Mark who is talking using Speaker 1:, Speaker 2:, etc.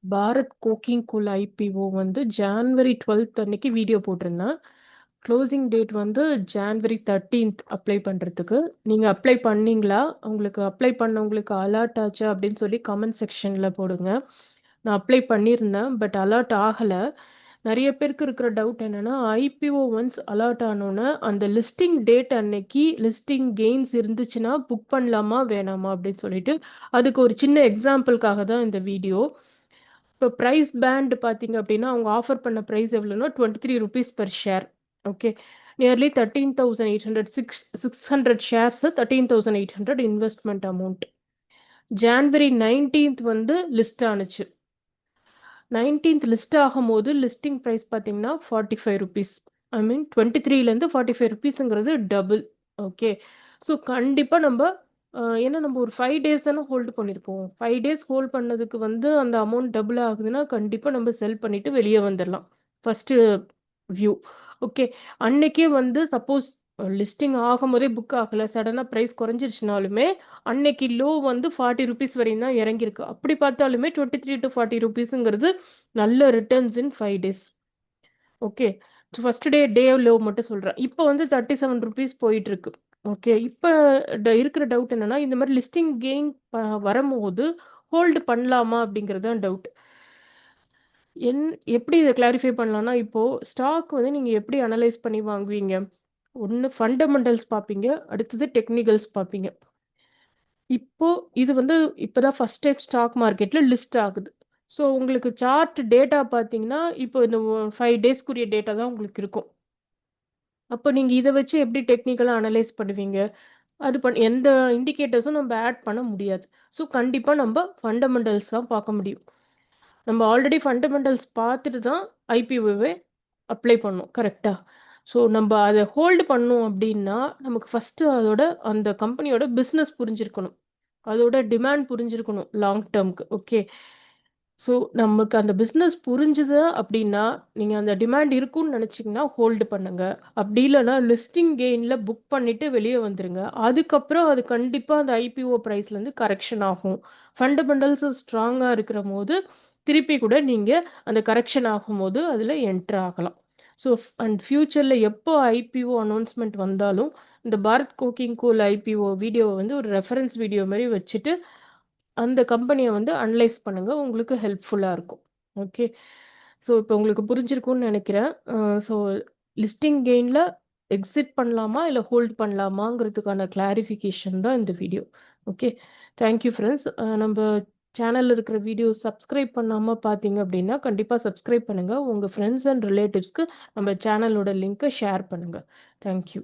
Speaker 1: பாரத் கோக்கிங் கோல் IPO வந்து January 12th அன்னைக்கு video போட்டிருந்தேன். க்ளோசிங் டேட் வந்து ஜான்வரி 13th அப்ளை பண்ணுறதுக்கு. நீங்கள் அப்ளை பண்ணீங்களா? உங்களுக்கு அப்ளை பண்ணவங்களுக்கு அலர்ட் ஆச்சா அப்படின்னு சொல்லி கமெண்ட் செக்ஷனில் போடுங்க. நான் அப்ளை பண்ணியிருந்தேன், பட் அலர்ட் ஆகலை. நிறைய பேருக்கு இருக்கிற டவுட் என்னன்னா, ஐபிஓ ஒன்ஸ் அலர்ட் ஆனோன்னு அந்த லிஸ்டிங் டேட் அன்னைக்கு லிஸ்டிங் கெயின்ஸ் இருந்துச்சுன்னா புக் பண்ணலாமா வேணாமா அப்படின்னு சொல்லிட்டு, அதுக்கு ஒரு சின்ன எக்ஸாம்பிளுக்காக தான் இந்த வீடியோ. இப்போ ப்ரைஸ் பேண்ட் பார்த்தீங்க அப்படின்னா அவங்க ஆஃபர் பண்ண ப்ரைஸ் எவ்வளோன்னா ₹23 per share. Okay, nearly 13,800, 600 shares, 13,800 investment amount. January 19th வந்து லிஸ்ட் ஆனுச்சு. 19th லிஸ்ட் ஆகும்போது லிஸ்டிங் ப்ரைஸ் பார்த்தீங்கன்னா ₹45. ஐ மீன் 23லேருந்து ₹45ங்கிறது டபுள். ஓகே, ஸோ கண்டிப்பாக நம்ம ஏன்னா நம்ம ஒரு 5 days தானே ஹோல்டு பண்ணியிருப்போம். 5 days ஹோல்ட் பண்ணதுக்கு வந்து அந்த அமௌண்ட் டபுள் ஆகுதுன்னா கண்டிப்பாக நம்ம செல் பண்ணிட்டு வெளியே வந்துடலாம். First view. ஓகே, அன்னைக்கே வந்து சப்போஸ் லிஸ்டிங் ஆகும்போதே புக் ஆகலை, சடனாக ப்ரைஸ் குறைஞ்சிருச்சுனாலுமே அன்னைக்கு லோ வந்து ₹40 வரையும் தான் இறங்கியிருக்கு. அப்படி பார்த்தாலுமே 23 to ₹40ங்கிறது நல்ல ரிட்டர்ன்ஸ் இன் 5 days. Okay, first day low மட்டும் சொல்கிறேன். இப்போ வந்து ₹37 போயிட்டு இருக்கு. ஓகே, இப்போ இருக்கிற டவுட் என்னன்னா, இந்த மாதிரி லிஸ்டிங் கெயின் வரும்போது ஹோல்டு பண்ணலாமா அப்படிங்கிறது தான் டவுட். என் எப்படி இதை கிளாரிஃபை பண்ணலாம்னா, இப்போ ஸ்டாக் வந்து நீங்கள் எப்படி அனலைஸ் பண்ணி வாங்குவீங்க? ஒன்று ஃபண்டமெண்டல்ஸ் பார்ப்பீங்க, அடுத்தது டெக்னிக்கல்ஸ் பார்ப்பீங்க. இப்போ இது வந்து இப்போதான் ஃபர்ஸ்ட் டைம் ஸ்டாக் மார்க்கெட்டில் லிஸ்ட் ஆகுது. ஸோ உங்களுக்கு சார்ட் டேட்டா பார்த்தீங்கன்னா இப்போ இந்த 5 daysக்குரிய டேட்டா தான் உங்களுக்கு இருக்கும். அப்போ நீங்கள் இதை வச்சு எப்படி டெக்னிக்கலாக அனலைஸ் பண்ணுவீங்க? அது எந்த இண்டிகேட்டர்ஸும் நம்ம ஆட் பண்ண முடியாது. ஸோ கண்டிப்பாக நம்ம ஃபண்டமெண்டல்ஸ் தான் பார்க்க முடியும். நம்ம ஆல்ரெடி ஃபண்டமெண்டல்ஸ் பார்த்துட்டு தான் ஐபிஓவே அப்ளை பண்ணோம், கரெக்டாக? ஸோ நம்ம அதை ஹோல்டு பண்ணோம் அப்படின்னா நமக்கு ஃபஸ்ட்டு அதோட அந்த கம்பெனியோட பிஸ்னஸ் புரிஞ்சிருக்கணும், அதோட டிமாண்ட் புரிஞ்சிருக்கணும் லாங் டேர்முக்கு. ஓகே, ஸோ நமக்கு அந்த பிஸ்னஸ் புரிஞ்சுது அப்படின்னா நீங்கள் அந்த டிமாண்ட் இருக்குன்னு நினச்சிங்கன்னா ஹோல்டு பண்ணுங்க. அப்படி இல்லைன்னா லிஸ்டிங் கெயினில் புக் பண்ணிவிட்டு வெளியே வந்துடுங்க. அதுக்கப்புறம் அது கண்டிப்பாக அந்த ஐபிஓ ப்ரைஸ்லேருந்து கரெக்ஷன் ஆகும். ஃபண்டமெண்டல்ஸ் ஸ்ட்ராங்காக இருக்கிற போது திருப்பி கூட நீங்கள் அந்த கரெக்ஷன் ஆகும்போது அதில் என்ட்ரு ஆகலாம். ஸோ அண்ட் ஃப்யூச்சரில் எப்போ ஐபிஓ அனௌன்ஸ்மெண்ட் வந்தாலும் இந்த பாரத் கோக்கிங் கோல் ஐபிஓ வீடியோவை வந்து ஒரு ரெஃபரன்ஸ் வீடியோ மாதிரி வச்சுட்டு அந்த கம்பெனியை வந்து அனலைஸ் பண்ணுங்கள், உங்களுக்கு ஹெல்ப்ஃபுல்லாக இருக்கும். ஓகே, ஸோ இப்போ உங்களுக்கு புரிஞ்சிருக்கும்னு நினைக்கிறேன். ஸோ லிஸ்டிங் கெயினில் எக்ஸிட் பண்ணலாமா இல்லை ஹோல்ட் பண்ணலாமாங்கிறதுக்கான கிளாரிஃபிகேஷன் தான் இந்த வீடியோ. Okay, thank you friends. நம்ம சேனலில் இருக்கிற வீடியோ சப்ஸ்கிரைப் பண்ணாமல் பார்த்தீங்க அப்படின்னா கண்டிப்பாக சப்ஸ்கிரைப் பண்ணுங்கள். உங்கள் ஃப்ரெண்ட்ஸ் அண்ட் ரிலேட்டிவ்ஸ்க்கு நம்ம சேனலோட லிங்க்கை ஷேர் பண்ணுங்கள். தேங்க்யூ.